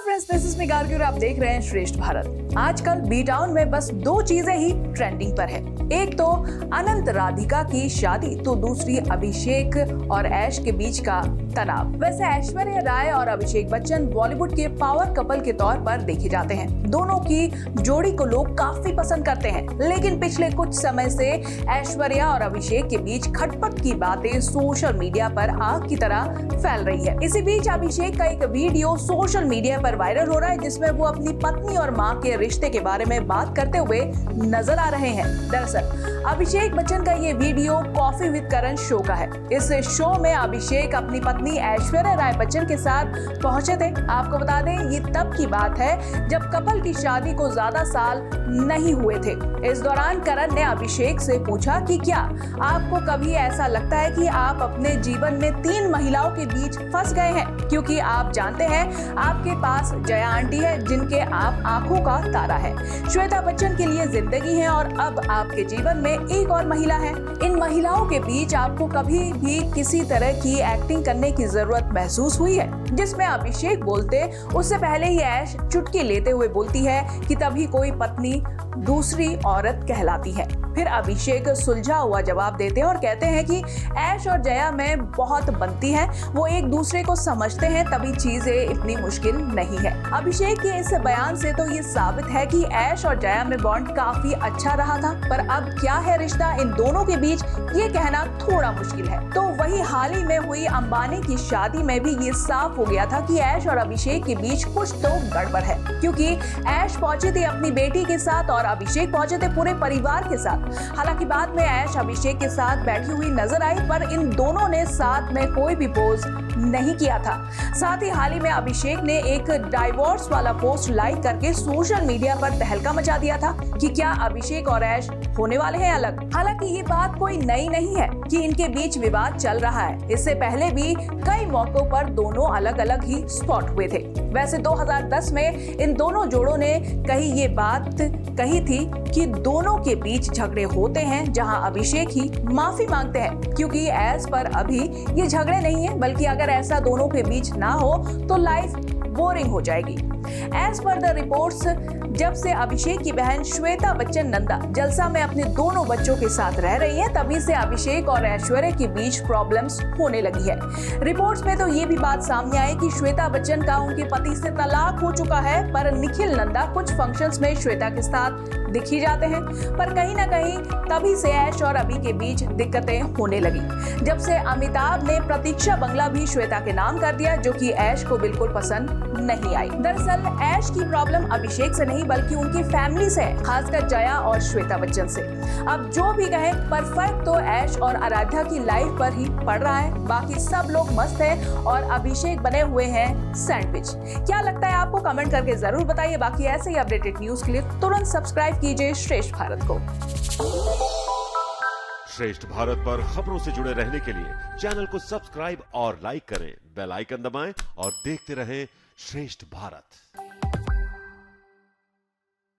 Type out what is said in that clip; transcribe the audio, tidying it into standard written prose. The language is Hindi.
Friends, this is me Gargi और आप देख रहे हैं श्रेष्ठ भारत। आजकल बी टाउन में बस दो चीजें ही ट्रेंडिंग पर है। एक तो अनंत राधिका की शादी, तो दूसरी अभिषेक और ऐश के बीच का तनाव। वैसे ऐश्वर्या राय और अभिषेक बच्चन बॉलीवुड के पावर कपल के तौर पर देखे जाते हैं। दोनों की जोड़ी को लोग काफी पसंद करते हैं, लेकिन पिछले कुछ समय से ऐश्वर्या और अभिषेक के बीच खटपट की बातें सोशल मीडिया पर आग की तरह फैल रही है। इसी बीच अभिषेक का एक वीडियो सोशल मीडिया पर वायरल हो रहा है, जिसमें वो अपनी पत्नी और मां के रिश्ते के बारे में बात करते हुए नजर आ रहे हैं। दरअसल अभिषेक बच्चन का ये video coffee with Karan show का है। इस शो में अभिषेक अपनी पत्नी ऐश्वर्या राय बच्चन के साथ पहुंचे थे। आपको बता दें, ये तब की बात है जब कपल की शादी को ज्यादा साल नहीं हुए थे। इस दौरान करण ने अभिषेक से पूछा कि क्या आपको कभी ऐसा लगता है कि आप अपने जीवन में 3 महिलाओं के बीच फंस गए हैं, क्योंकि आप जानते हैं आपके पास जया आंटी है, जिनके आप आंखों का तारा है, श्वेता बच्चन के लिए जिंदगी है, और अब आपके जीवन में एक और महिला है। इन महिलाओं के बीच आपको कभी भी किसी तरह की एक्टिंग करने की जरूरत महसूस हुई है? जिसमें अभिषेक बोलते उससे पहले ही ऐश चुटकी लेते हुए बोलती है कि तभी कोई पत्नी दूसरी औरत कहलाती है। फिर अभिषेक सुलझा हुआ जवाब देते हैं और कहते हैं कि ऐश और जया में बहुत बनती है, वो एक दूसरे को समझते हैं, तभी चीजें इतनी मुश्किल नहीं है। अभिषेक के इस बयान से तो ये साबित है कि ऐश और जया में बॉन्ड काफी अच्छा रहा था, पर अब क्या है रिश्ता इन दोनों के बीच, ये कहना थोड़ा मुश्किल है। तो वही हाल ही में हुई अंबानी की शादी में भी ये साफ हो गया था कि ऐश और अभिषेक के बीच कुछ तो गड़बड़ है, क्योंकि ऐश पहुंची थी अपनी बेटी के साथ और अभिषेक पहुंचे थे पूरे परिवार के साथ। हालांकि बाद में ऐश अभिषेक के साथ बैठी हुई नजर आई, पर इन दोनों ने साथ में कोई भी पोज नहीं किया था। साथ ही हाल ही में अभिषेक ने एक डाइवोर्स वाला पोस्ट लाइक करके सोशल मीडिया पर तहलका मचा दिया था कि क्या अभिषेक और ऐश होने वाले हैं अलग। हालांकि ये बात कोई नई नहीं है कि इनके बीच विवाद चल रहा है। इससे पहले भी कई मौकों पर दोनों अलग अलग ही स्पॉट हुए थे। वैसे 2010 में इन दोनों जोड़ों ने कहीं ये बात कही थी कि दोनों के बीच झगड़े होते हैं, जहां अभिषेक ही माफी मांगते हैं, क्योंकि ऐश पर अभी ये झगड़े नहीं है, बल्कि अगर ऐसा दोनों के बीच ना हो तो लाइफ बोरिंग हो जाएगी। एज पर द रिपोर्ट्स, जब से अभिषेक की बहन श्वेता बच्चन नंदा जलसा में अपने दोनों बच्चों के साथ रह रही है, तभी से अभिषेक और ऐश्वर्या के बीच प्रॉब्लम्स होने लगी है। रिपोर्ट्स में तो ये भी बात सामने आई कि श्वेता बच्चन का उनके पति से तलाक हो चुका है, पर निखिल नंदा कुछ फंक्शंस में श्वेता के साथ दिख ही जाते हैं। पर कहीं ना कहीं तभी से ऐश और अभी के बीच दिक्कतें होने लगी, जब से अमिताभ ने प्रतीक्षा बंगला भी श्वेता के नाम कर दिया, जो कि ऐश को बिल्कुल पसंद नहीं आई। दरअसल ऐश की प्रॉब्लम अभिषेक से नहीं, बल्कि उनकी फैमिली से है, खासकर जया और श्वेता बच्चन से। अब जो भी कहें, पर फर्क तो ऐश और आराध्या की लाइफ पर ही पड़ रहा है। बाकी सब लोग मस्त हैं और अभिषेक बने हुए हैं सैंडविच। क्या लगता है आपको? कमेंट करके जरूर बताइए। बाकी ऐसे ही अपडेटेड न्यूज के लिए तुरंत सब्सक्राइब कीजिए श्रेष्ठ भारत को। श्रेष्ठ भारत पर खबरों से जुड़े रहने के लिए चैनल को सब्सक्राइब और लाइक करें, बेल आइकन दबाएं और देखते रहें श्रेष्ठ भारत।